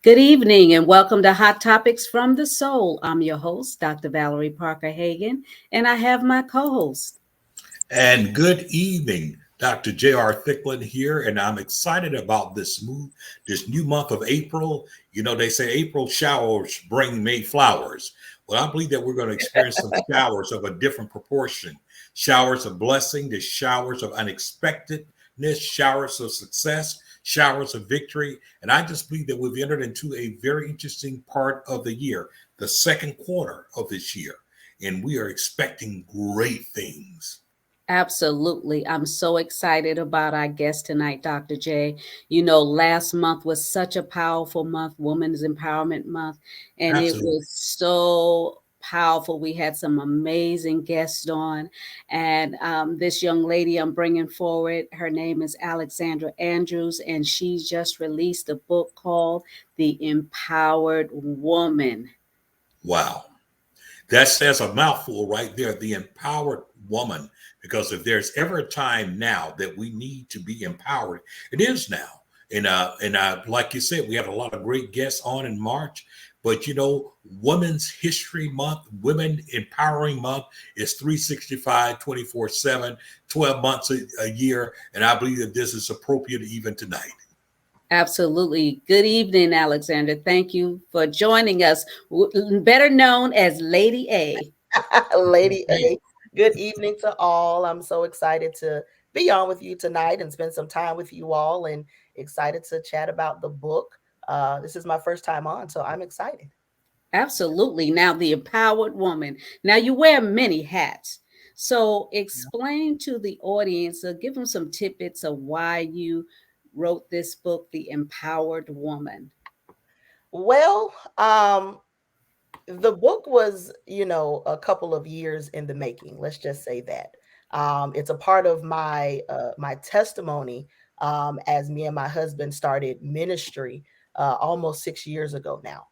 Good evening and welcome to Hot Topics from the Soul. I'm your host, Dr. Valerie Parker Hagan, and I have my co host. And good evening, Dr. J.R. Thicklin here, and I'm excited about this new month of April. You know, they say April showers bring May flowers. Well, I believe that we're going to experience some showers of a different proportion. Showers of blessing, the showers of unexpectedness, showers of success, showers of victory. And I just believe that we've entered into a very interesting part of the year, the second quarter of this year, and we are expecting great things. Absolutely. I'm so excited about our guest tonight, Dr. J. You know, last month was such a powerful month, Women's Empowerment Month, and it Absolutely. was so powerful. We had some amazing guests on, and this young lady I'm bringing forward, her name is Alexandra Andrews, and she's just released a book called The Empowered Woman. Wow. That says a mouthful right there, the empowered woman. Because if there's ever a time now that we need to be empowered, it is now. And like you said, we had a lot of great guests on in March. But you know, Women's History Month, Women Empowering Month is 365, 24/7, 12 months a year. And I believe that this is appropriate even tonight. Absolutely. Good evening, Alexander. Thank you for joining us, better known as Lady A. Lady Okay. A. Good evening to all. I'm so excited to be on with you tonight and spend some time with you all and excited to chat about the book. This is my first time on, so I'm excited. Absolutely. Now, the empowered woman. Now, you wear many hats. So, explain to the audience, give them some tidbits of why you wrote this book, The Empowered Woman. Well, the book was, a couple of years in the making. Let's just say that. It's a part of my testimony as me and my husband started ministry almost 6 years ago now.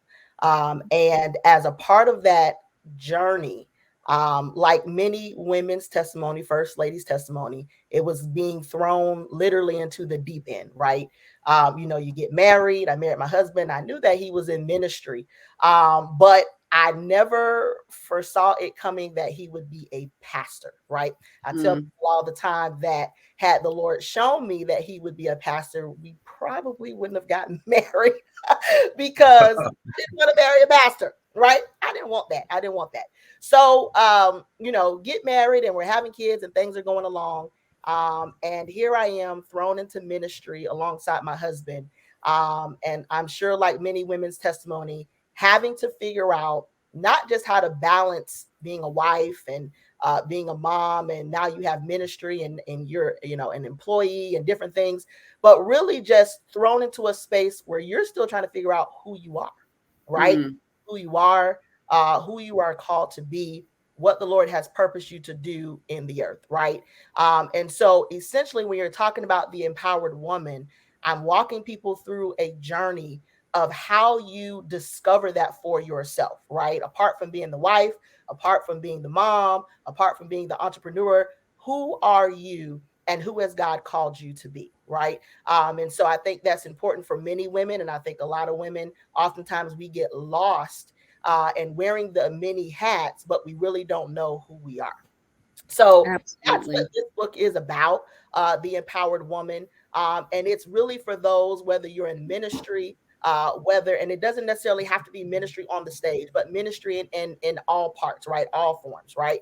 And as a part of that journey, like many women's testimony, first ladies' testimony, it was being thrown literally into the deep end, right? You get married. I married my husband. I knew that he was in ministry, but I never foresaw it coming that he would be a pastor, right? I tell Mm, people all the time that had the Lord shown me that he would be a pastor, we probably wouldn't have gotten married because I didn't want to marry a pastor, right? I didn't want that. I didn't want that. So, get married and we're having kids and things are going along. And here I am thrown into ministry alongside my husband. And I'm sure, like many women's testimony, having to figure out not just how to balance being a wife and being a mom, and now you have ministry and you're an employee and different things, but really just thrown into a space where you're still trying to figure out who you are, right? mm. Who you are called to be, what the Lord has purposed you to do in the earth, right? And so essentially, when you're talking about the empowered woman, I'm walking people through a journey of how you discover that for yourself, right? Apart from being the wife, apart from being the mom, apart from being the entrepreneur, who are you and who has God called you to be, right? And so I think that's important for many women. And I think a lot of women, oftentimes we get lost and wearing the many hats, but we really don't know who we are. So that's what Absolutely. this book is about, the empowered woman. And it's really for those, whether you're in ministry, and it doesn't necessarily have to be ministry on the stage, but ministry in all parts, right? All forms, right?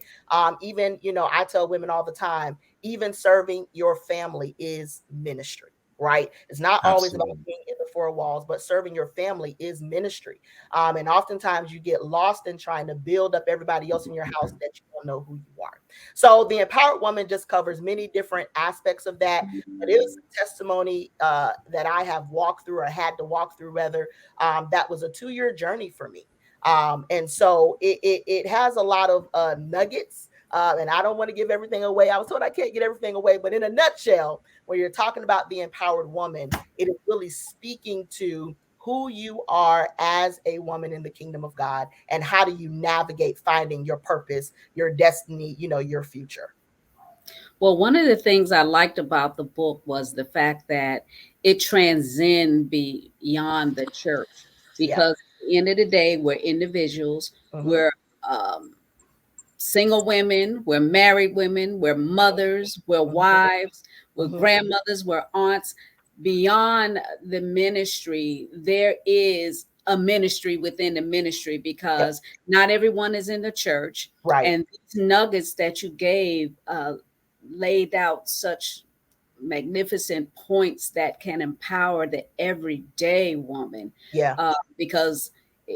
Even, I tell women all the time, even serving your family is ministry. Right. It's not always about Absolutely. being in the four walls, but serving your family is ministry. And oftentimes you get lost in trying to build up everybody else in your house that you don't know who you are. So the empowered woman just covers many different aspects of that. But it was a testimony that I have walked through or had to walk through, rather. That was a 2-year journey for me. And so it has a lot of nuggets. And I don't want to give everything away. I was told I can't get everything away. But in a nutshell, when you're talking about the empowered woman, it is really speaking to who you are as a woman in the kingdom of God and how do you navigate finding your purpose, your destiny, your future. Well, one of the things I liked about the book was the fact that it transcends beyond the church. Yeah. because at the end of the day, we're individuals. Mm-hmm. We're um, single women, we're married women, we're mothers, we're Mm-hmm. wives, we're Mm-hmm. grandmothers, we're aunts. Beyond the ministry, there is a ministry within the ministry Yep. because not everyone is in the church. Right. And these nuggets that you gave laid out such magnificent points that can empower the everyday woman, Yeah. because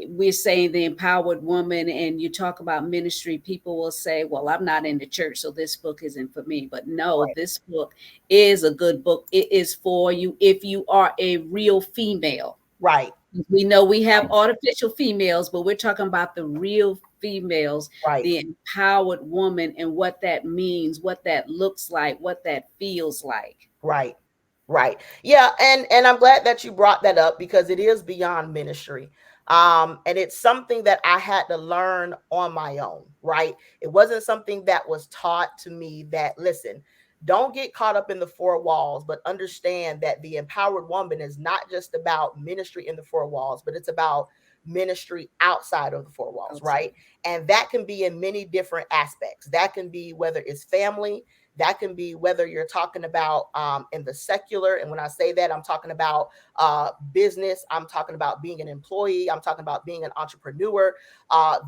we're saying the empowered woman, and you talk about ministry, people will say, well, I'm not in the church, so this book isn't for me. But no, Right. this book is a good book. It is for you if you are a real female. Right. We know we have Right. artificial females, but we're talking about the real females, Right. the empowered woman, and what that means, what that looks like, what that feels like. Right. Right. Yeah, and I'm glad that you brought that up because it is beyond ministry. And it's something that I had to learn on my own, right? It wasn't something that was taught to me that listen, don't get caught up in the four walls, but understand that the empowered woman is not just about ministry in the four walls, but it's about ministry outside of the four walls, Outside. right? And that can be in many different aspects. That can be whether it's family, that can be whether you're talking about in the secular. And when I say that, I'm talking about business. I'm talking about being an employee. I'm talking about being an entrepreneur.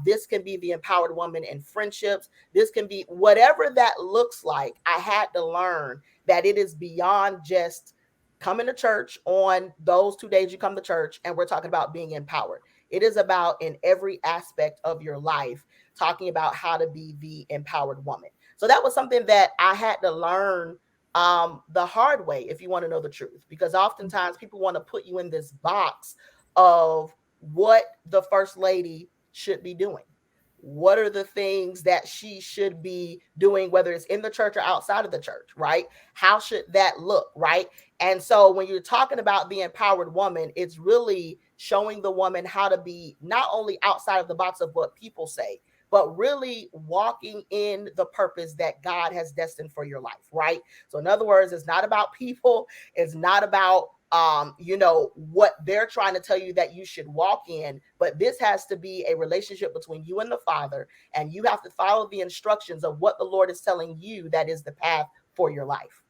This can be the empowered woman in friendships. This can be whatever that looks like. I had to learn that it is beyond just coming to church on those 2 days you come to church and we're talking about being empowered. It is about in every aspect of your life, talking about how to be the empowered woman. So that was something that I had to learn the hard way, if you want to know the truth, because oftentimes people want to put you in this box of what the first lady should be doing. What are the things that she should be doing, whether it's in the church or outside of the church, right? How should that look, right? And so when you're talking about the empowered woman, it's really showing the woman how to be not only outside of the box of what people say, but really walking in the purpose that God has destined for your life, right? So in other words, it's not about people, it's not about what they're trying to tell you that you should walk in, but this has to be a relationship between you and the Father, and you have to follow the instructions of what the Lord is telling you that is the path for your life.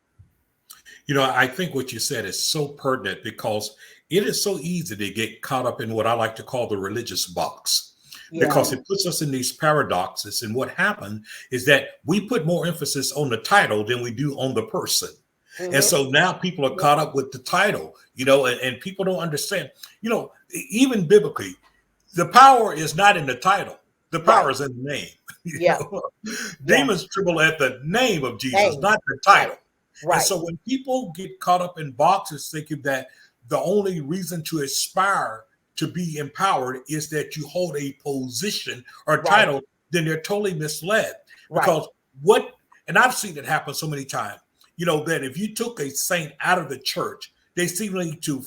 I think what you said is so pertinent because it is so easy to get caught up in what I like to call the religious box Yeah. because it puts us in these paradoxes. And what happened is that we put more emphasis on the title than we do on the person. Mm-hmm. And so now people are caught up with the title, and people don't understand, even biblically, the power is not in the title. The power is in the name. Yeah. Demons tremble at the name of Jesus, Name. not the title. Right. And so when people get caught up in boxes thinking that the only reason to aspire to be empowered is that you hold a position or title, then they're totally misled. Because and I've seen it happen so many times, that if you took a saint out of the church, they seem to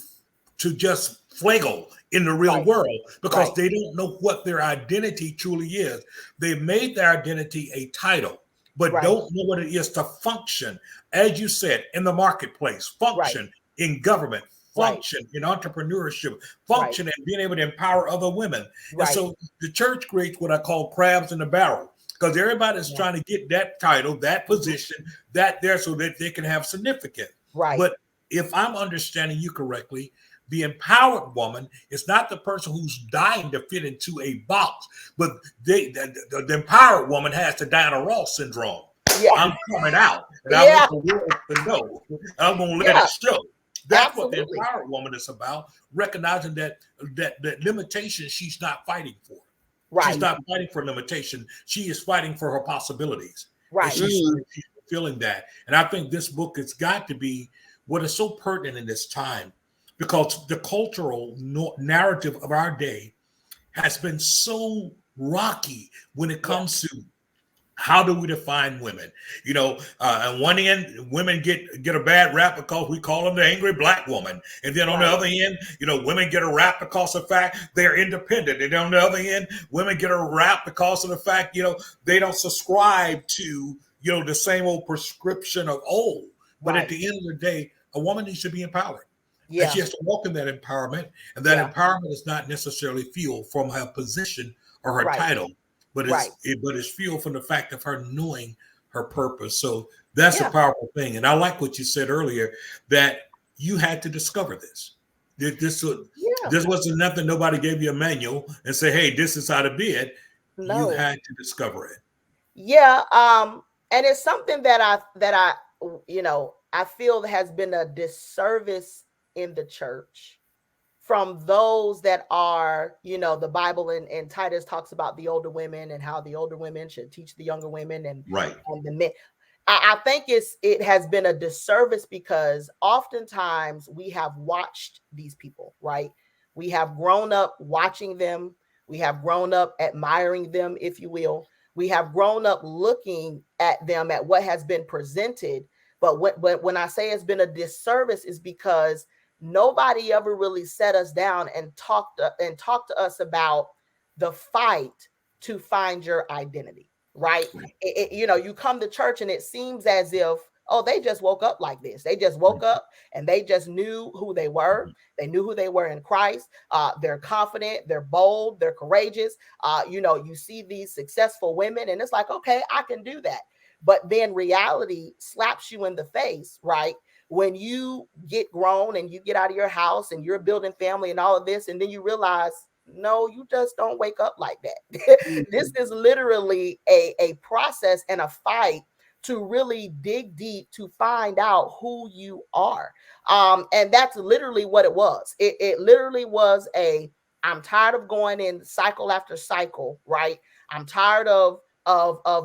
just flagel in the real world because they don't know what their identity truly is. They've made their identity a title, but don't know what it is to function, as you said, in the marketplace, function in government, function in entrepreneurship, function in being able to empower other women. And so the church creates what I call crabs in the barrel because everybody's trying to get that title, that position, that there so that they can have significance. But if I'm understanding you correctly, the empowered woman is not the person who's dying to fit into a box, but the empowered woman has the Diana Ross syndrome. Yeah. I'm coming out, and I want the world to know. I'm going to let it show. That's what the empowered woman is about, recognizing that limitation she's not fighting for. She's not fighting for limitation. She is fighting for her possibilities. And she's fulfilling that. And I think this book has got to be what is so pertinent in this time, because the cultural narrative of our day has been so rocky when it comes to how do we define women? On one end, women get a bad rap because we call them the angry black woman. And then on the other end, women get a rap because of the fact they're independent. And on the other end, women get a rap because of the fact, they don't subscribe to, the same old prescription of old. But at the end of the day, a woman needs to be empowered. And she Yeah. has to walk in that empowerment. And that Yeah. empowerment is not necessarily fueled from her position or her Right. title, but Right. it's fueled from the fact of her knowing her purpose. So that's a Yeah. powerful thing. And I like what you said earlier, that you had to discover this. Yeah. This wasn't nothing, nobody gave you a manual and say, hey, this is how to be it. You No. had to discover it. Yeah. And it's something that I I feel has been a disservice in the church from those that are, the Bible and Titus talks about the older women and how the older women should teach the younger women Right. and the men. I think it has been a disservice because oftentimes we have watched these people, right? We have grown up watching them. We have grown up admiring them, if you will. We have grown up looking at them, at what has been presented. But when I say it's been a disservice, is because nobody ever really set us down and talked to us about the fight to find your identity, right? You come to church and it seems as if, oh, they just woke up like this. They just woke up and they just knew who they were. They knew who they were in Christ. They're confident, they're bold, they're courageous. You see these successful women and it's like, okay, I can do that. But then reality slaps you in the face, right? When you get grown and you get out of your house and you're building family and all of this, and then you realize, no, you just don't wake up like that. This Mhm. is literally a process and a fight to really dig deep to find out who you are. And that's literally what it was. It literally was I'm tired of going in cycle after cycle, right? I'm tired of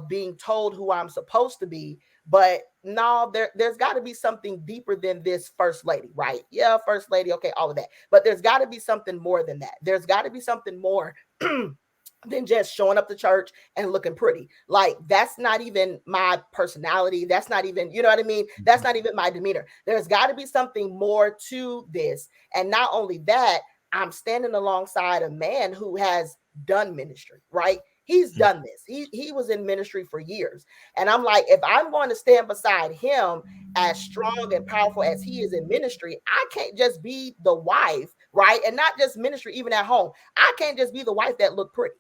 being told who I'm supposed to be. But no, there's got to be something deeper than this first lady, right? Yeah, first lady, okay, all of that. But there's got to be something more than that. There's got to be something more than just showing up to church and looking pretty. Like, that's not even my personality. That's not even, you know what I mean? That's not even my demeanor. There's got to be something more to this. And not only that, I'm standing alongside a man who has done ministry, right? He's done this. He was in ministry for years. And I'm like, if I'm going to stand beside him as strong and powerful as he is in ministry, I can't just be the wife, right? And not just ministry, even at home. I can't just be the wife that looked pretty.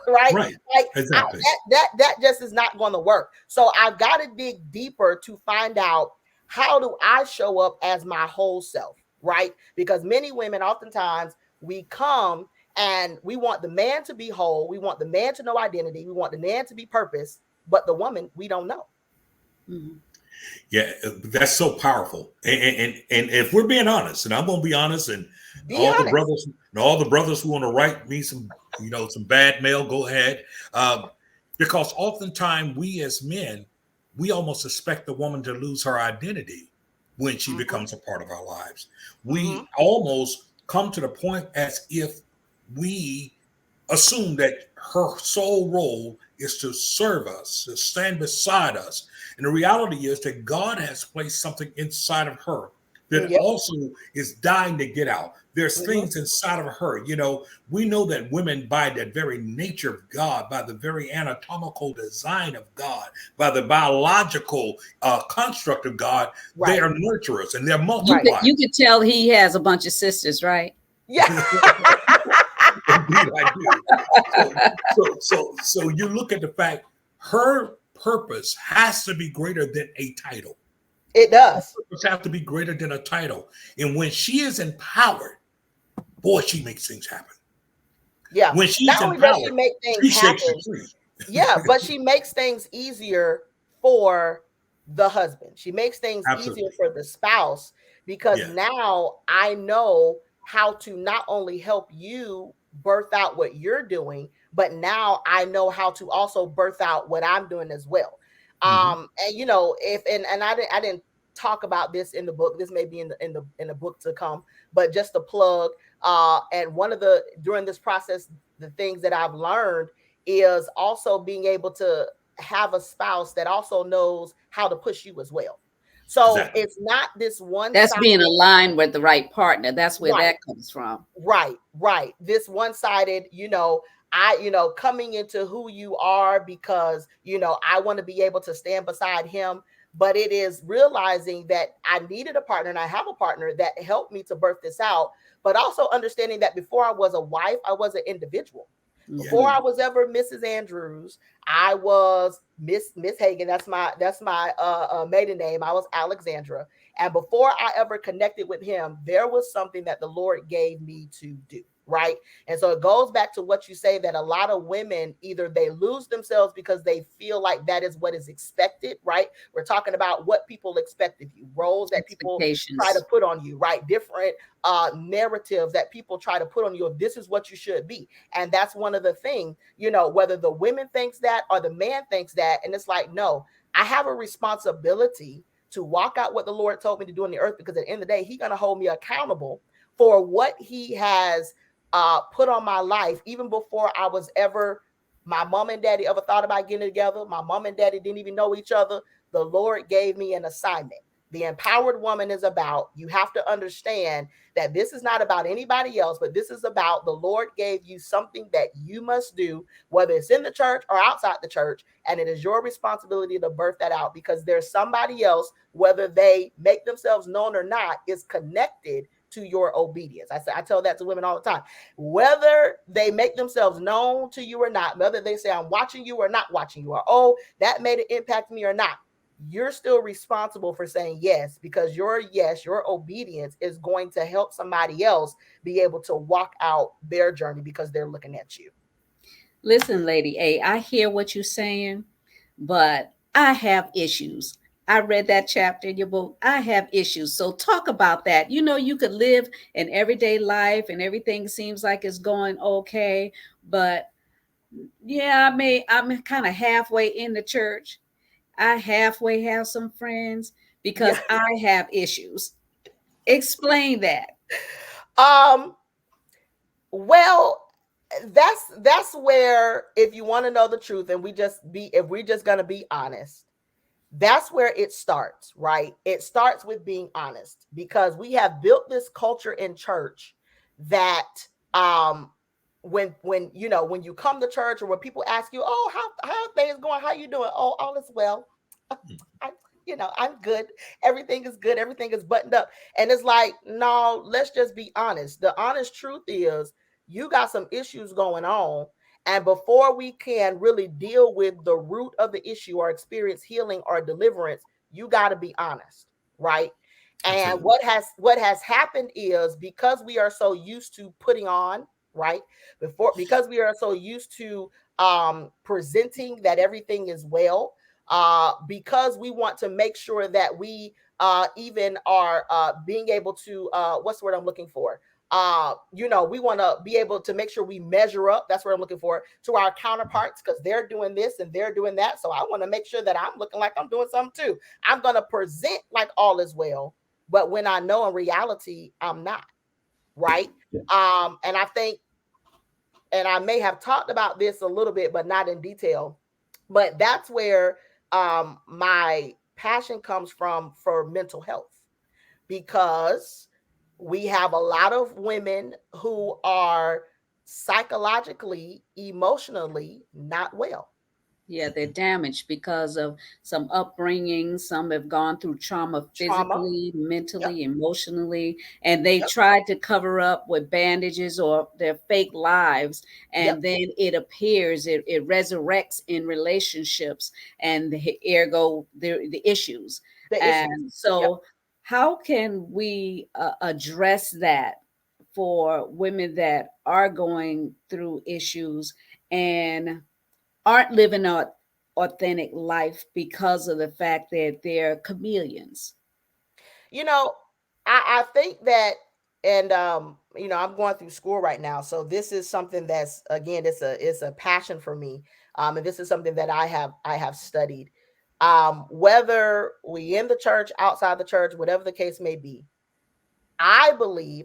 Right? Right. Like, Exactly. that just is not going to work. So I've got to dig deeper to find out, how do I show up as my whole self, right? Because many women, oftentimes, we come and we want the man to be whole, we want the man to know identity, we want the man to be purpose, but the woman, we don't know. Mhm. Yeah, that's so powerful. And if we're being honest, and I'm going to be honest, and Be honest. all the brothers who want to write me some bad mail, go ahead. Because oftentimes we as men, we almost expect the woman to lose her identity when she Mm-hmm. becomes a part of our lives. Mm-hmm. We almost come to the point as if we assume that her sole role is to serve us, to stand beside us. And the reality is that God has placed something inside of her that Yep. also is dying to get out. There's Mm-hmm. things inside of her. We know that women, by the very nature of God, by the very anatomical design of God, by the biological construct of God, they Right. are nurturers and they're You Right. could multipliers. you could tell he has a bunch of sisters, right? Yeah. Indeed, I do. So you look at the fact her purpose has to be greater than a title. It does. Purpose has to be greater than a title. And when she is empowered, boy, she makes things happen. Yeah. When Not she's only does she empowered, make things she shakes the happen, tree. yeah, but she makes things easier for the husband. She makes things easier Absolutely. for the spouse because Yeah. now I know how to not only help you birth out what you're doing, but now I know how to also birth out what I'm doing as well. Hmm. And if and I didn't talk about this in the book. This may be in the book to come, but just a plug. And one of the during this process, the things that I've learned is also being able to have a spouse that also knows how to push you as well. So Exactly. it's not this one That's being sided, aligned with the right partner. That's where right, that comes from. right. This one sided, coming into who you are because, I want to be able to stand beside him. but it is realizing that I needed a partner and I have a partner that helped me to birth this out, but also understanding that before I was a wife, I was an individual. Yeah. Before Mhm. I was ever Mrs. Andrews, I was Miss Hagen. That's my maiden name. I was Alexandra. And before I ever connected with him, there was something that the Lord gave me to do. Right. And so it goes back to what you say, that a lot of women either they lose themselves because they feel like that is what is expected. Right. We're talking about what people expect of you, roles that people try to Expectations. put on you, right? Different narratives that people try to put on you of this is what you should be. And that's one of the things, whether the women thinks that or the man thinks that. And it's like, no, I have a responsibility to walk out what the Lord told me to do on the earth, because at the end of the day, He's going to hold me accountable for what He has put on my life, even before I was ever, my mom and daddy ever thought about getting together. My mom and daddy didn't even know each other. The Lord gave me an assignment. The empowered woman is about, you have to understand that this is not about anybody else, but this is about the Lord gave you something that you must do, whether it's in the church or outside the church. And it is your responsibility to birth that out, because there's somebody else, whether they make themselves known or not, is connected to your obedience. I tell that to women all the time. Whether they make themselves known to you or not, whether they say, I'm watching you or not watching you, or, oh, that made an impact me or not, you're still responsible for saying yes, because your yes, your obedience is going to help somebody else be able to walk out their journey because they're looking at you. Listen, Lady A, I hear what you're saying, but I have issues. I read that chapter in your book. I have issues. So talk about that. You know, you could live an everyday life and everything seems like it's going okay, but yeah, I'm kind of halfway in the church. I halfway have some friends Yeah. because I have issues. Explain that. Um, well, that's where, if you want to know the truth, and if we're just gonna be honest, that's where it starts, right? It starts with being honest, because we have built this culture in church that um when you come to church, or when people ask you, oh, how are things going, how you doing, oh, all is well, I, I'm good. Everything is good. Everything is buttoned up. And it's like, no, let's just be honest. The honest truth is, you got some issues going on. And before we can really deal with the root of the issue or experience healing or deliverance, you got to be honest, right? And Absolutely. what has happened is, because we are so used to putting on, right? Because we are so used to presenting that everything is well, because we want to make sure that we even are being able to, what's the word I'm looking for? We want to be able to make sure we measure up. That's what I'm looking for, to our counterparts, because they're doing this and they're doing that. So I want to make sure that I'm looking like I'm doing something too. I'm going to present like all is well, but when I know in reality, I'm not, right? And I think, and I may have talked about this a little bit, but not in detail, but that's where my passion comes from for mental health, because we have a lot of women who are psychologically, emotionally not well. Yeah, they're damaged because of some upbringing. Some have gone through trauma Trauma. physically, Yep. mentally, emotionally, and they Yep. tried to cover up with bandages or their fake lives. Yep. And then it appears, it resurrects in relationships, and ergo, the issues. The issues. And Yep. so, how can we address that for women that are going through issues and aren't living an authentic life because of the fact that they're chameleons? You know, I think that, and I'm going through school right now, so this is something that's, again, it's a passion for me, and this is something that I have studied. Whether we in the church, outside the church, whatever the case may be, I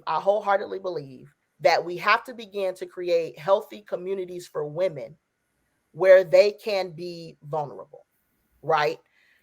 wholeheartedly believe that we have to begin to create healthy communities for women where they can be vulnerable, right?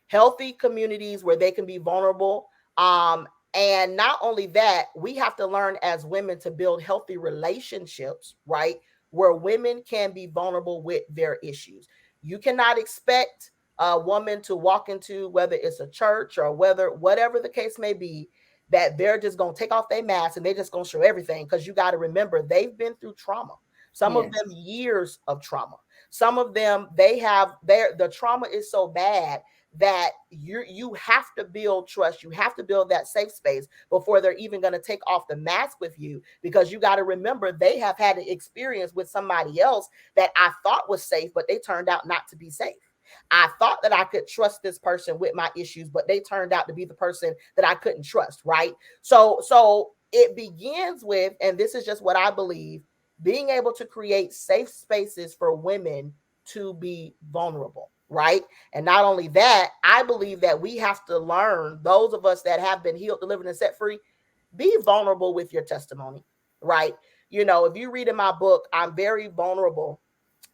Healthy communities where they can be vulnerable. And not only that, we have to learn as women to build healthy relationships, right? Where women can be vulnerable with their issues. You cannot expect a woman to walk into, whether it's a church or whatever the case may be, that they're just going to take off their mask and they're just going to show everything. Because you got to remember, they've been through trauma. Some of Yes. them years of trauma. Some of them, the trauma is so bad that you have to build trust. You have to build that safe space before they're even going to take off the mask with you, because you got to remember, they have had an experience with somebody else that I thought was safe, but they turned out not to be safe. I thought that I could trust this person with my issues, but they turned out to be the person that I couldn't trust, right? So it begins with, and this is just what I believe, being able to create safe spaces for women to be vulnerable, right? And not only that, I believe that we have to learn, those of us that have been healed, delivered, and set free, be vulnerable with your testimony, right? If you read in my book, I'm very vulnerable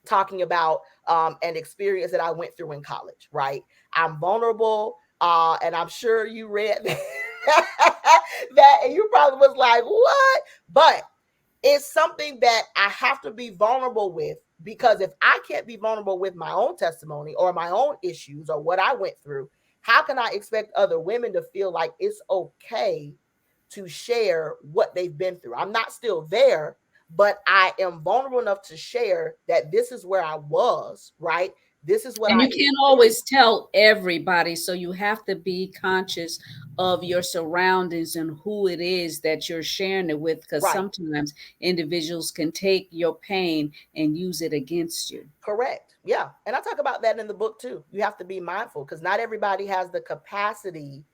talking about an experience that I went through in college, right? I'm vulnerable, and I'm sure you read that, and you probably was like, what? But it's something that I have to be vulnerable with, because if I can't be vulnerable with my own testimony or my own issues or what I went through, how can I expect other women to feel like it's okay to share what they've been through? I'm not still there, but I am vulnerable enough to share that this is where I was, right? This is what And I you can't experienced. always tell everybody, so you have to be conscious of your surroundings and who it is that you're sharing it with, because Right. sometimes individuals can take your pain and use it against you. Correct. Yeah. And I talk about that in the book too. You have to be mindful, because not everybody has the capacity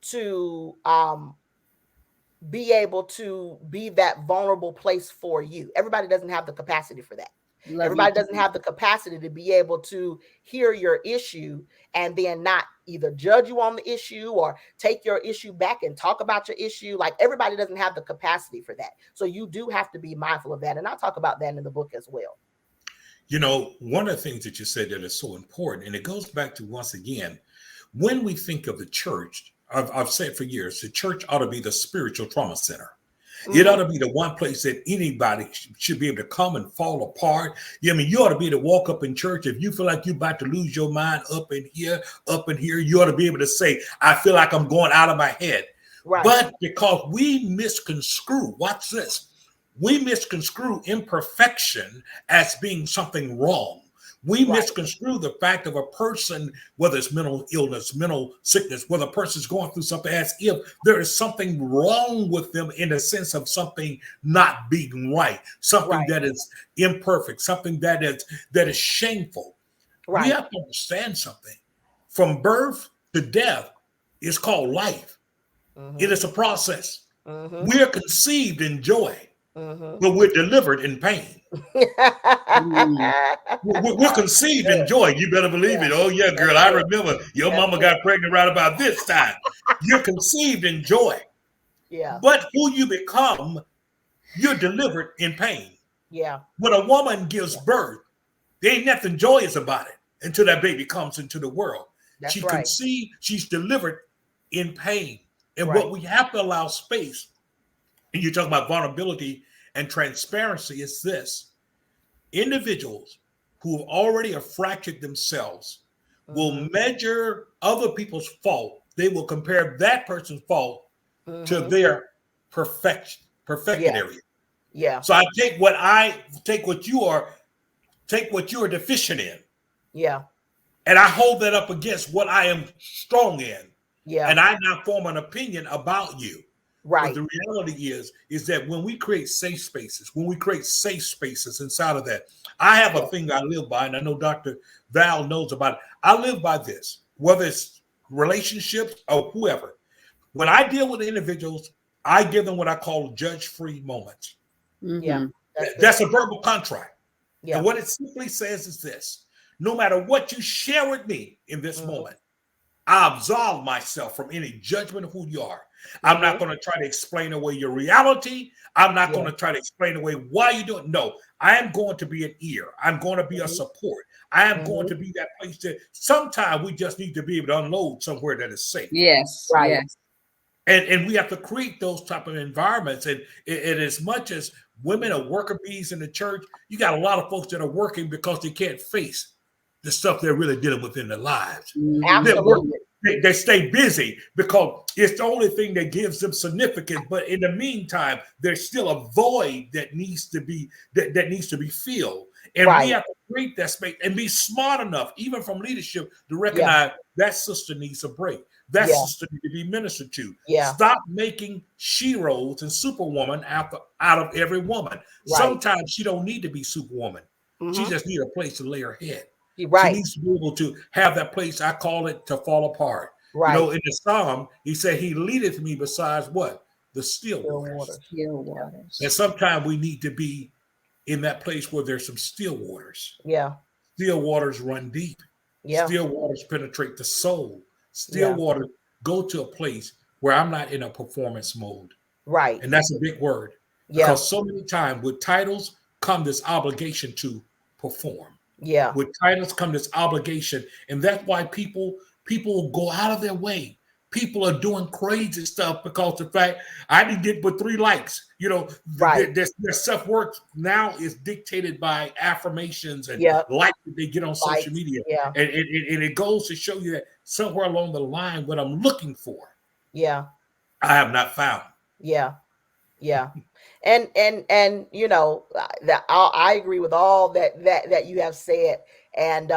to be able to be that vulnerable place for you. Everybody doesn't have the capacity for that. Love your Everybody doesn't point. have the capacity to be able to hear your issue and then not either judge you on the issue or take your issue back and talk about your issue. Like, everybody doesn't have the capacity for that. So you do have to be mindful of that. And I'll talk about that in the book as well. One of the things that you said that is so important, and it goes back to, once again, when we think of the church, I've said for years, the church ought to be the spiritual trauma center. It ought Mm-hmm. to be the one place that anybody should be able to come and fall apart. Yeah, I mean, you ought to be able to walk up in church. If you feel like you're about to lose your mind up in here, you ought to be able to say, I feel like I'm going out of my head. Right. But because we misconstrue, watch this, we misconstrue imperfection as being something wrong. We Right. misconstrue the fact of a person, whether it's mental illness, mental sickness, whether a person's going through something, as if there is something wrong with them in the sense of something not being right, something Right. that is imperfect, something that is shameful. We Right. have to understand something. From birth to death is called life. It Mm-hmm. is a process. Mm-hmm. We are conceived in joy, Mm-hmm. but we're delivered in pain. Mm. We're conceived in joy. You better believe Yeah, it. Oh, yeah, that's girl. I good. remember your That's mama good. got pregnant right about this time. You're conceived in joy. Yeah. But who you become, you're delivered in pain. Yeah. When a woman gives Yeah. birth, there ain't nothing joyous about it until that baby comes into the world. That's She right. conceived, she's delivered in pain. And Right. what we have to allow space, and you talk about vulnerability and transparency, is this. Individuals who already have fractured themselves will Mm-hmm. measure other people's fault. They will compare that person's fault to Mm-hmm. their perfected Yeah. area. Yeah. So I take what you are deficient in, Yeah. and I hold that up against what I am strong in, Yeah. and I now form an opinion about you. But Right. the reality is that when we create safe spaces inside of that, I have a Yeah. thing I live by, and I know Dr. Val knows about it. I live by this, whether it's relationships or whoever. When I deal with individuals, I give them what I call judge-free moments. Yeah. Mm-hmm. That's good. That's a verbal contract. And Yeah. what it simply says is this: no matter what you share with me in this Mm-hmm. moment, I absolve myself from any judgment of who you are. I'm not Mm-hmm. going to try to explain away your reality. I'm not going Yeah. to try to explain away why you do it. No, I am going to be an ear. I'm going to be a Mm-hmm. support. I am going Mm-hmm. to be that place that sometimes we just need to be able to unload somewhere that is safe. Yes, Right. yes. And we have to create those type of environments. And as much as women are worker bees in the church, you got a lot of folks that are working because they can't face the stuff they're really dealing with in their lives. They work, Absolutely. they stay busy because it's the only thing that gives them significance. But in the meantime, there's still a void that needs to be that needs to be filled. And we Right. have to create that space and be smart enough, even from leadership, to Yeah. recognize that sister needs a break. That Yeah. sister needs to be ministered to. Yeah. Stop making she-roles and superwoman out of every woman. Right. Sometimes she don't need to be superwoman. She Mm-hmm. just need a place to lay her head. You're She right. needs to be able to have that place. I call it to fall apart. You Right. know, in the Psalm, he said, he leadeth me besides what? The still Still waters. waters. Still Yeah. waters. And sometimes we need to be in that place where there's some still waters. Yeah. Still waters run deep. Yeah. Still waters penetrate the soul. Still Yeah. waters go to a place where I'm not in a performance mode. Right. And that's a big word. Yeah. Because so many times with titles come this obligation to perform. Yeah. With titles come this obligation. And that's why people go out of their way. People are doing crazy stuff because the fact I didn't get but 3 likes. You know, Right. their self-worth now is dictated by affirmations and Yep. likes that they get on social Likes. media. Yeah. And it goes to show you that somewhere along the line, what I'm looking for, Yeah. I have not found. Yeah. Yeah. And you know that I agree with all that you have said. And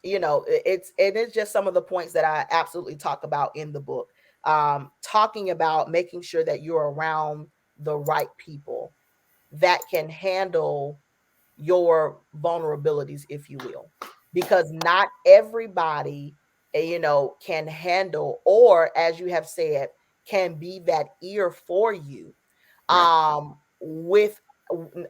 you know, it's just some of the points that I absolutely talk about in the book. Talking about making sure that you're around the right people that can handle your vulnerabilities, if you will, because not everybody, you know, can handle, or as you have said, can be that ear for you, Right. with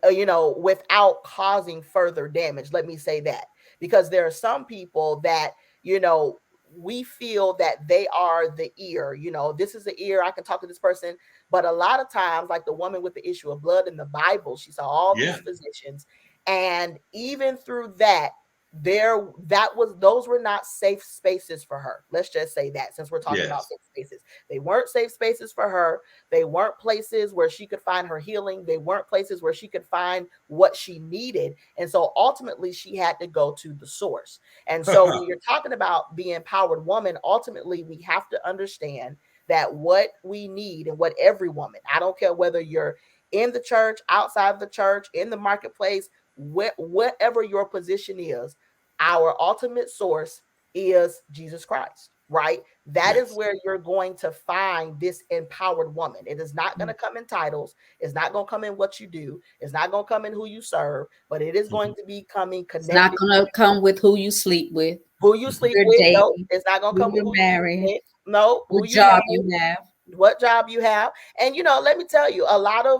you know, without causing further damage. Let me say that, because there are some people that, you know, we feel that they are the ear, you know, this is the ear, I can talk to this person. But a lot of times, like the woman with the issue of blood in the Bible, she saw all Yeah. these physicians, and even through that, those were not safe spaces for her. Let's just say that, since we're talking about Yes. safe spaces, they weren't safe spaces for her. They weren't places where she could find her healing. They weren't places where she could find what she needed. And so ultimately she had to go to the source. And so when you're talking about the empowered woman, ultimately we have to understand that what we need, and what every woman, I don't care whether you're in the church, outside of the church, in the marketplace, whatever your position is, our ultimate source is Jesus Christ, right? That is Yes. where you're going to find this empowered woman. It is not going to come in titles. It's not going to come in what you do. It's not going to come in who you serve, but it is going to be coming It's not connected. going to come with who you sleep with, Who you who sleep you're with? No, dating, it's not going to who come with you're who you sleep married, with. No, who what you job marry, you have. what job you have. And you know, let me tell you,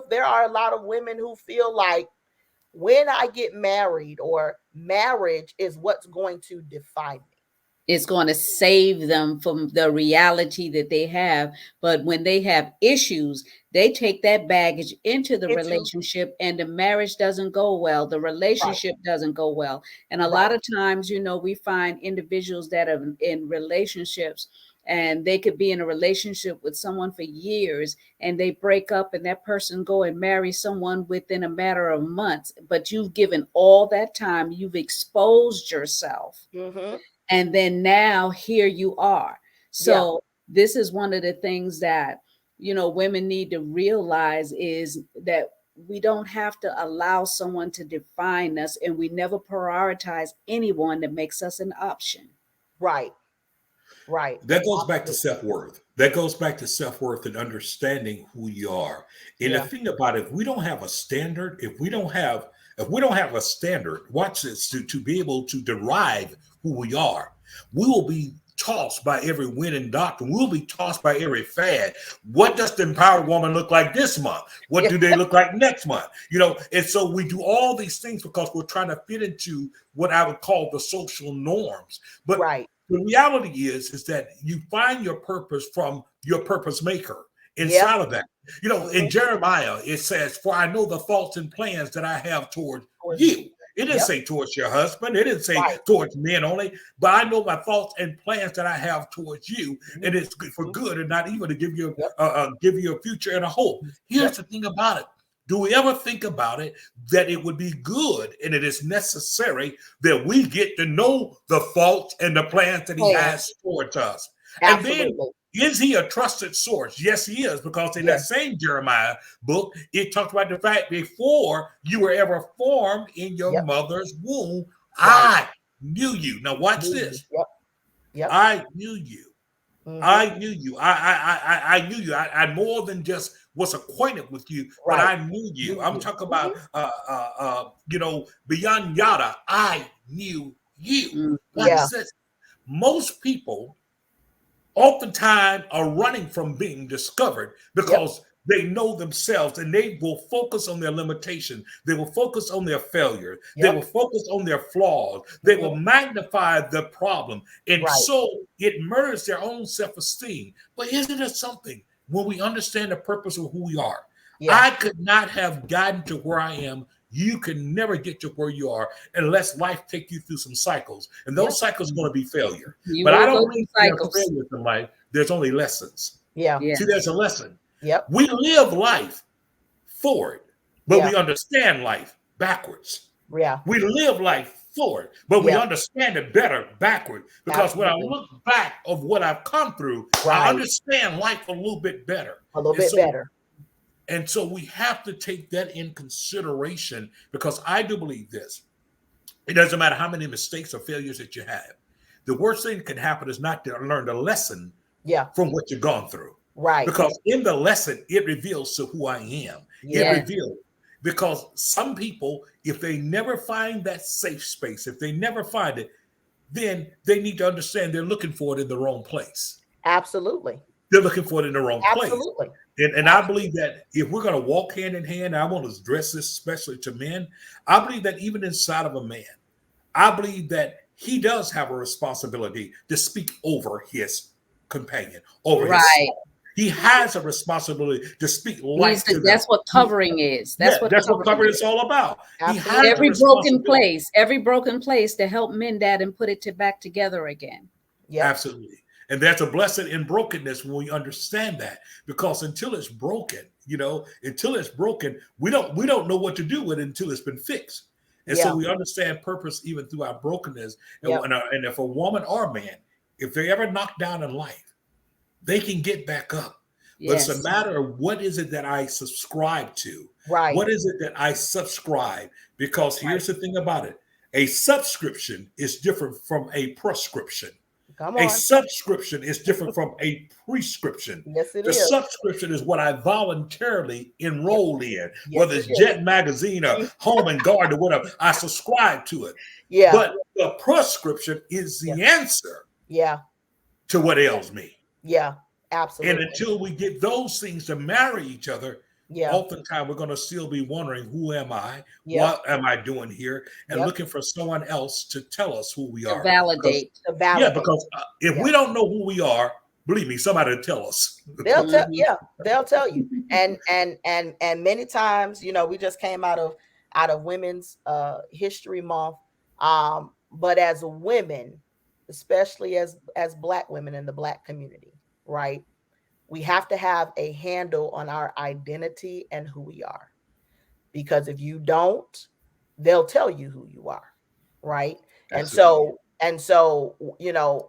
there are a lot of women who feel like, when I get married, or marriage is what's going to define me. It's going to save them from the reality that they have. But when they have issues, they take that baggage into the Into relationship, and the marriage doesn't go well. The right, relationship doesn't go well. And a lot right. of times, you know, we find individuals that are in relationships, and they could be in a relationship with someone for years, and they break up, and that person go and marry someone within a matter of months. But you've given all that time, you've exposed yourself, Mm-hmm. and then now here you are. Yeah, So this is one of the things that, you know, women need to realize, is that we don't have to allow someone to define us, and we never prioritize anyone that makes us an option. right, right. That goes back to Absolutely. self-worth. That goes back to self-worth and understanding who you are. And the Yeah, thing about it, if we don't have a standard, if we don't have a standard, watch this, to be able to derive who we are, we will be tossed by every wind and doctrine. We'll be tossed by every fad. What does the empowered woman look like this month? What yeah, do they look like next month? You know, and so we do all these things because we're trying to fit into what I would call the social norms. But right. the reality is that you find your purpose from your purpose maker Yep. inside of that. You know, in Mm-hmm. Jeremiah, it says, "For I know the thoughts and plans that I have toward Towards you. you." It didn't Yep. say towards your husband. It didn't say Right. towards men only. But I know my thoughts and plans that I have towards you, and Mm-hmm. it's good for good and not evil, to give you Yep. give you a future and a hope. Here's Yep. the thing about it: do we ever think about it that it would be good and it is necessary that we get to know the faults and the plans that he Plans. has towards us? And then, Absolutely. is he a trusted source? Yes, he is, because in that Yes. same Jeremiah book, it talks about the fact before you were ever formed in your Yep. mother's womb, Right. I knew you. Now, watch Knew you. this. Yep. Yep. I knew you. Mhm. I knew you. I knew you. I more than just was acquainted with you, but Right. I knew you. Knew I'm you. talking Mhm. about, beyond yada. I knew you. Mm. Yeah. Watch this. Most people oftentimes are running from being discovered Yep. because they know themselves and they will focus on their limitations. They will focus on their failures. They Yep. will focus on their flaws. They Mhm. will magnify the problem. And Right. so it murders their own self-esteem. But isn't it something when we understand the purpose of who we are? Yeah. I could not have gotten to where I am. You can never get to where you are unless life take you through some cycles. And Yeah. those cycles are going to be failure. You But I will don't go believe through there's cycles. failures in life. There's only lessons. Yeah. Yeah. See, there's a lesson. Yep. We live life forward, but Yeah. we understand life backwards. Yeah. We live life forward, but we Yeah. understand it better backward. Because when I Absolutely. look back of what I've come through, I Right. understand life a little bit better. A little And bit so better. and so we have to take that in consideration, because I do believe this. It doesn't matter how many mistakes or failures that you have. The worst thing that can happen is not to learn the lesson Yeah. from what you've gone through. Right. Because in the lesson, it reveals to who I am. It Yeah. Yeah. reveals. Because some people, if they never find that safe space, if they never find it, then they need to understand they're looking for it in the wrong place. Absolutely. They're looking for it in the wrong place. Absolutely. And I believe that if we're going to walk hand in hand, I want to address this especially to men. I believe that even inside of a man, I believe that he does have a responsibility to speak over his companion, over his Right. spouse. He has a responsibility to speak life to them. That's what covering is. That's what That's what covering covering is. is all about. He Absolutely. has a Every broken place to help mend that and put it back together again. Yep. Absolutely. And there's a blessing in brokenness when we understand that, because until it's broken, until it's broken, we don't know what to do with it until it's been fixed. And Yeah. so we understand purpose even through our brokenness. And, Yep. and if a woman or man, if they ever knock down in life, they can get back up. But Yes. it's a matter of what is it that I subscribe to? Right. What is it that I subscribe? Because here's the thing about it. A subscription is different from a prescription. Come A on. subscription is different from a prescription. Yes, it The is. subscription is what I voluntarily enrolled in, Yes, whether it it's is. Jet Magazine or Home and Garden or whatever. I subscribe to it. Yeah. But the prescription is the answer Yeah. to what ails me. Yeah. And Absolutely. until we get those things to marry each other, Yeah. oftentimes we're going to still be wondering, who am I? Yep. What am I doing here? And Yep. looking for someone else to tell us who we To are. validate. To Yeah, validate. because if Yeah. we don't know who we are, believe me, somebody will tell us. They'll tell. Mhm. Yeah. They'll tell you. And many times, we just came out of Women's History Month. But as women, especially as Black women in the Black community, right? We have to have a handle on our identity and who we are. Because if you don't, they'll tell you who you are, right? Absolutely. And so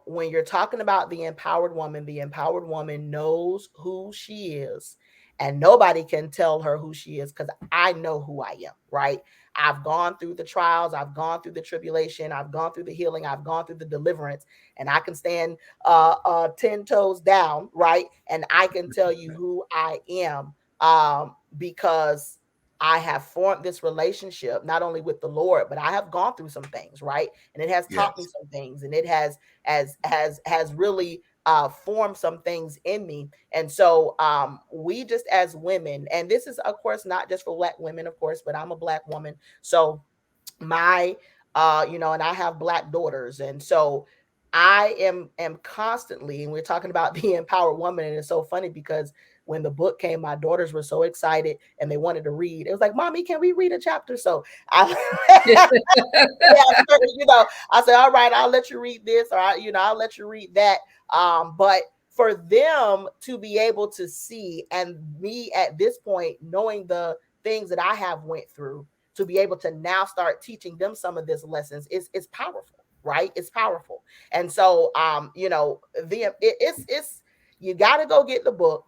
when you're talking about the empowered woman knows who she is, and nobody can tell her who she is, because I know who I am, right? I've gone through the trials, I've gone through the tribulation, I've gone through the healing, I've gone through the deliverance, and I can stand 10 toes down, right? And I can tell you who I am, because I have formed this relationship not only with the Lord, but I have gone through some things, right? And it has taught me Yes. some things, and it has really formed some things in me. And so we just as women, and this is of course not just for Black women, of course, but I'm a Black woman. So my and I have Black daughters, and so I am constantly, and we're talking about the empowered woman, and it's so funny because when the book came, my daughters were so excited and they wanted to read. It was like, "Mommy, can we read a chapter?" So I I said, "All right, I'll let you read this, or I'll let you read that." But for them to be able to see, and me at this point knowing the things that I have went through to be able to now start teaching them some of these lessons is powerful, right? It's powerful. And so it's you got to go get the book,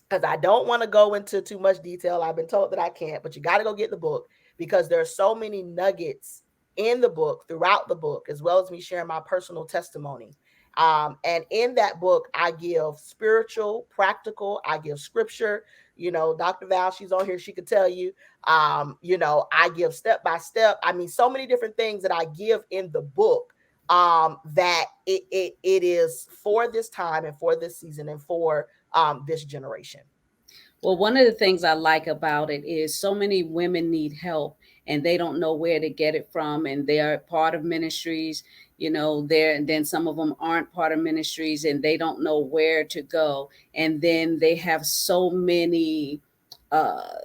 because I don't want to go into too much detail. I've been told that I can't, but you got to go get the book, because there's so many nuggets in the book, throughout the book, as well as me sharing my personal testimony. And in that book, I give spiritual, practical, I give scripture. Dr. Val, she's on here, she could tell you. I give step by step. I mean, so many different things that I give in the book, that it is for this time and for this season and for this generation. Well, one of the things I like about it is so many women need help and they don't know where to get it from. And they are part of ministries, there, and then some of them aren't part of ministries and they don't know where to go. And then they have so many uh,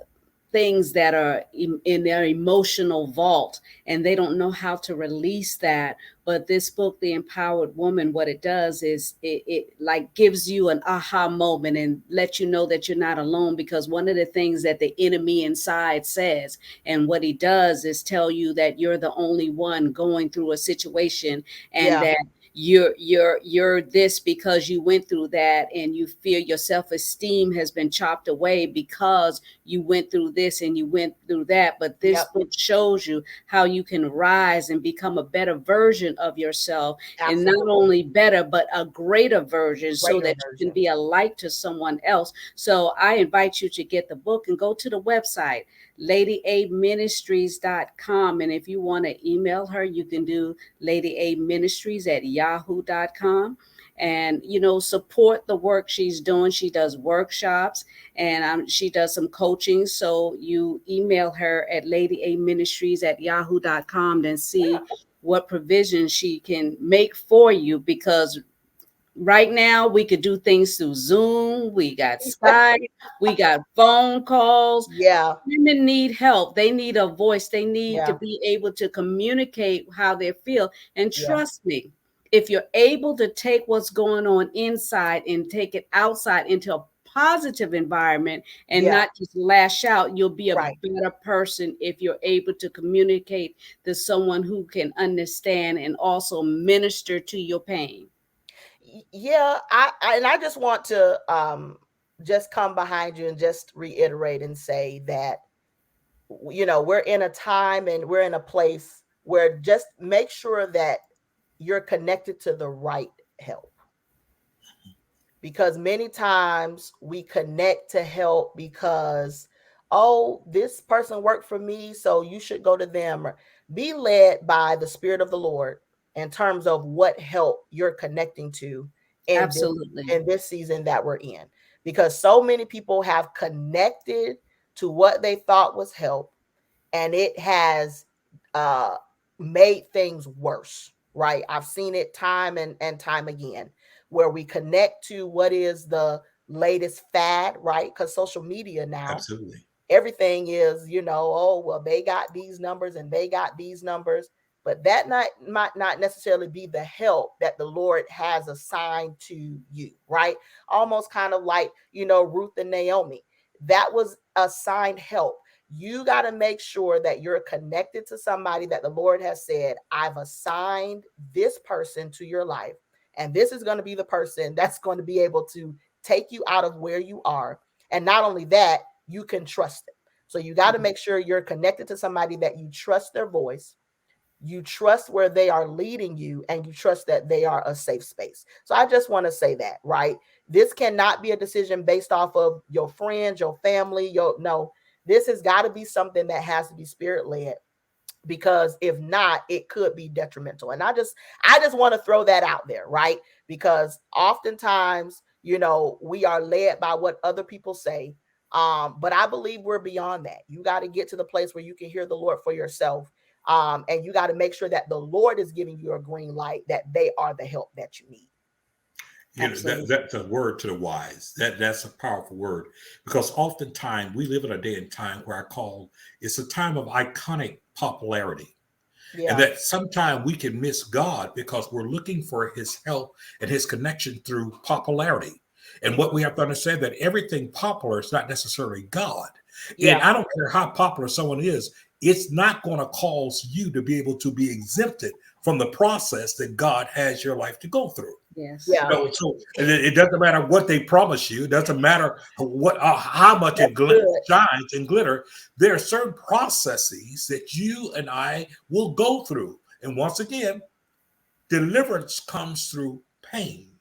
things that are in their emotional vault and they don't know how to release that. But this book, The Empowered Woman, what it does is it like gives you an aha moment and let you know that you're not alone. Because one of the things that the enemy inside says, and what he does is tell you that you're the only one going through a situation, and Yeah, that you're this because you went through that, and you feel your self-esteem has been chopped away because you went through this and you went through that. But this yep, book shows you how you can rise and become a better version of yourself, and not absolutely. only better but a greater version, so Greater that you can version. be a light to someone else. So I invite you to get the book and go to the website ladyaministries.com. And if you want to email her, you can do ladyaministries@yahoo.com. And support the work she's doing. She does workshops, and she does some coaching. So you email her at ladyaministries@yahoo.com and see what provision she can make for you. Because right now we could do things through Zoom, we got Skype, we got phone calls. Yeah, Women need help. They need a voice. They need to yeah, be able to communicate how they feel. And yeah, trust me, if you're able to take what's going on inside and take it outside into a positive environment and yeah. not just lash out, you'll be a Right. better person if you're able to communicate to someone who can understand and also minister to your pain. Yeah, I just want to just come behind you and just reiterate and say that we're in a time and we're in a place where just make sure that you're connected to the right help, because many times we connect to help because, oh, this person worked for me, so you should go to them. Or be led by the Spirit of the Lord in terms of what help you're connecting to in this Absolutely. in this season that we're in, because so many people have connected to what they thought was help, and it has uh made things worse, right? I've seen it time and time again, where we connect to what is the latest fad, right? Because social media now, Absolutely. everything is, oh, well, they got these numbers and they got these numbers, but that might not necessarily be the help that the Lord has assigned to you, right? Almost kind of like, Ruth and Naomi. That was assigned help. You got to make sure that you're connected to somebody that the Lord has said, I've assigned this person to your life. And this is going to be the person that's going to be able to take you out of where you are. And not only that, you can trust them. So you got to make sure you're connected to somebody that you trust their voice, you trust where they are leading you, and you trust that they are a safe space. So I just want to say that, right? This cannot be a decision based off of your friends, your family, no. This has got to be something that has to be spirit led, because if not, it could be detrimental. And I just want to throw that out there, right? Because oftentimes, we are led by what other people say. But I believe we're beyond that. You got to get to the place where you can hear the Lord for yourself. And you got to make sure that the Lord is giving you a green light, that they are the help that you need. Absolutely. That's a word to the wise. That's a powerful word, because oftentimes we live in a day and time where I call it's a time of iconic popularity. And Yeah. that sometimes we can miss God because we're looking for his help and his connection through popularity. And what we have to understand, that everything popular is not necessarily God. And Yeah. I don't care how popular someone is, it's not going to cause you to be able to be exempted from the process that God has your life to go through. Yes. Yeah. So it doesn't matter what they promise you. It doesn't matter what how much That's it good. shines and glitter. There are certain processes that you and I will go through. And once again, deliverance comes through pain.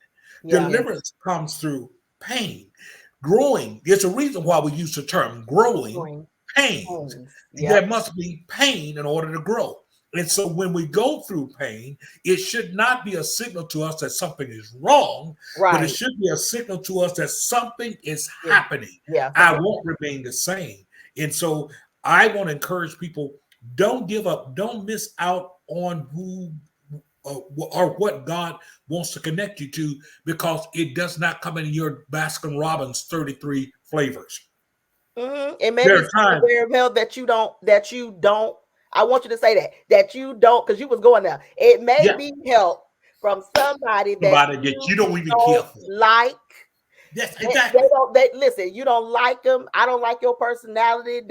Yeah. Deliverance comes through pain. Growing, there's a reason why we use the term growing Growing pains. pains. There Yep. must be pain in order to grow. And so when we go through pain, it should not be a signal to us that something is wrong, but it Right. should be a signal to us that something is Yeah. happening. Yeah. I Something. won't remain the same. And so I want to encourage people, don't give up, don't miss out on who or what God wants to connect you to, because it does not come in your Baskin Robbins 33 flavors. It may There be are times, somewhere, Mel, that you don't. I want you to say that you don't, because you was going there. It may yeah, be help from somebody that somebody that you you don't even care don't for. like. Yes, They exactly. don't. They listen. You don't like them. I don't like your personality.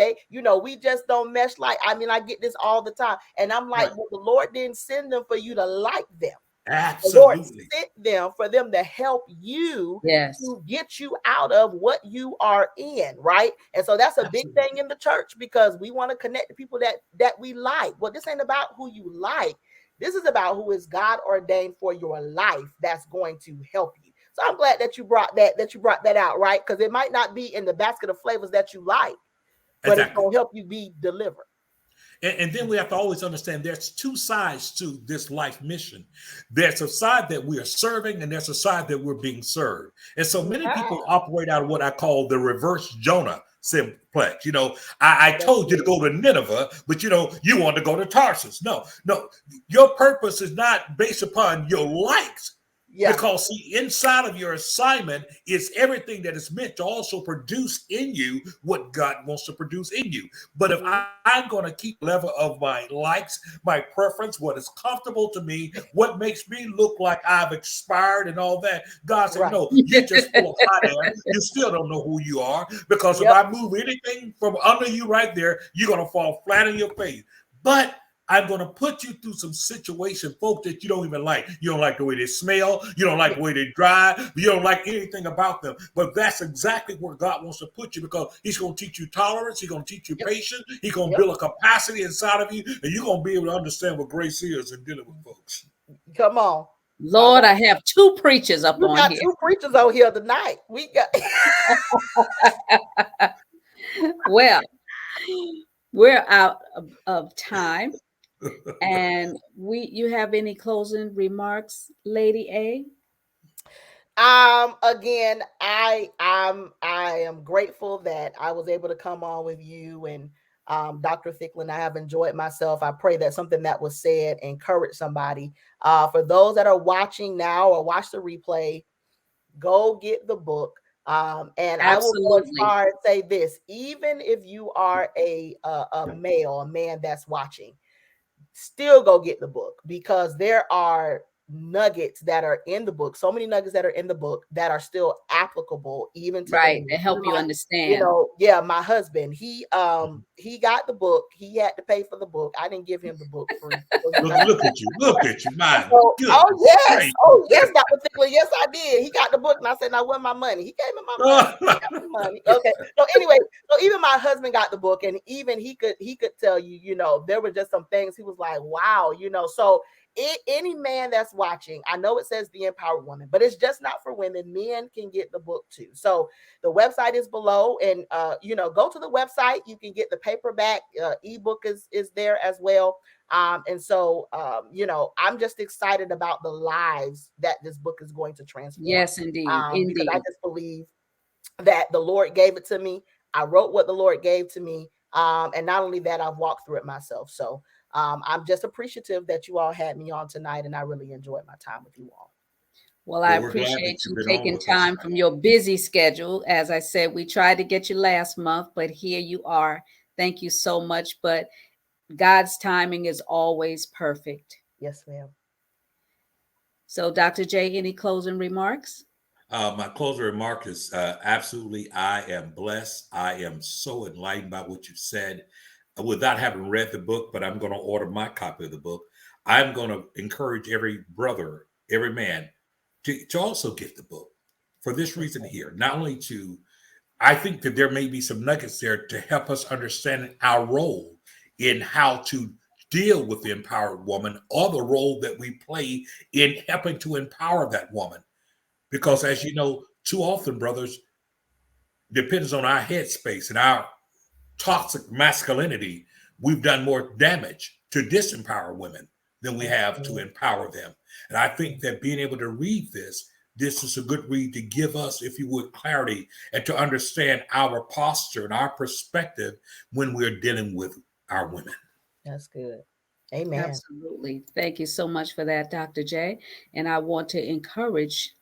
We just don't mesh. Like, I mean, I get this all the time, and I'm like, Right. well, the Lord didn't send them for you to like them. The Lord Absolutely. sent them for them to help you, Yes. to get you out of what you are in, right? And so that's a big Absolutely. thing in the church, because we want to connect to people that we like. Well, this ain't about who you like. This is about who is God ordained for your life, that's going to help you. So I'm glad that you brought that out, right? Because it might not be in the basket of flavors that you like, but it's Exactly. going to help you be delivered. And then we have to always understand there's two sides to this life mission. There's a side that we are serving, and there's a side that we're being served. And so many Ah, people operate out of what I call the reverse Jonah simplex. I that's told you to good. go to Nineveh, but you want to go to Tarsus. No, no, your purpose is not based upon your likes. Yeah. Because see, inside of your assignment is everything that is meant to also produce in you what God wants to produce in you. But if Mhm. I'm going to keep the level of my likes, my preference, what is comfortable to me, what makes me look like I've expired and all that, God said, Right. no, you're just full of hot air. You still don't know who you are. Because if Yep. I move anything from under you right there, you're going to fall flat on your face. But I'm going to put you through some situation, folks, that you don't even like. You don't like the way they smell. You don't like Yeah. the way they drive. You don't like anything about them. But that's exactly where God wants to put you, because He's going to teach you tolerance. He's going to teach you Yep. patience. He's going to Yep. build a capacity inside of you, and you're going to be able to understand what grace is in dealing with folks. Come on. I Lord, got I have two preachers up you on got here. two preachers out here tonight. We got Well, we're out of time. And you have any closing remarks, Lady A? again, I am grateful that I was able to come on with you and Dr. Thicklin. I have enjoyed myself. I pray that something that was said encouraged somebody. For those that are watching now or watch the replay, go get the book. And I will go as Absolutely. far as say this: even if you are a male, a man that's watching, still go get the book, because there are nuggets that are in the book, so many nuggets that are in the book that are still applicable even today. Right. To help you You understand. know, yeah, my husband, he got the book. He had to pay for the book. I didn't give him the book free. So he got Look at you. Look at you. My so, oh goodness yes, gracious. oh yes, Dr. Thickler, yes, I did. He got the book, and I said, "Now, where's my money?" He gave me my money. I got my money. Okay. So anyway, so even my husband got the book, and even he could tell you, there were just some things he was like, "Wow," So any man that's watching, I know it says the empowered woman, but it's just not for women. Men can get the book too. So the website is below, and go to the website. You can get the paperback ebook is there as well. And so, I'm just excited about the lives that this book is going to transform. Yes, indeed. Because I Indeed. just believe that the Lord gave it to me. I wrote what the Lord gave to me. And not only that, I've walked through it myself. So I'm just appreciative that you all had me on tonight, and I really enjoyed my time with you all. Well, I Well, we're glad that appreciate you've you been on taking with us. time from your busy schedule. As I said, we tried to get you last month, but here you are. Thank you so much. But God's timing is always perfect. Yes, ma'am. So, Dr. J, any closing remarks? My closing remark is absolutely, I am blessed. I am so enlightened by what you said. Without having read the book, but I'm going to order my copy of the book. I'm going to encourage every brother, every man to also get the book for this reason here. Not only to, I think that there may be some nuggets there to help us understand our role in how to deal with the empowered woman or the role that we play in helping to empower that woman. Because as you know, too often, brothers, depends on our headspace and our toxic masculinity, we've done more damage to disempower women than we That's have to good. empower them. And I think that being able to read this is a good read to give us, if you would, clarity and to understand our posture and our perspective when we're dealing with our women. That's good. Amen. Absolutely. Thank you so much for that, Dr. J. And I want to encourage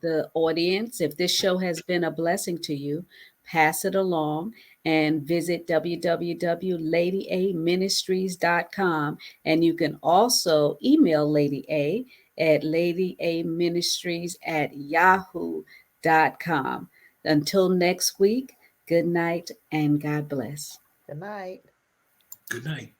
the audience, if this show has been a blessing to you, pass it along and visit www.ladyaministries.com. And you can also email Lady A at ladyaministries@yahoo.com. Until next week, good night and God bless. Good night. Good night.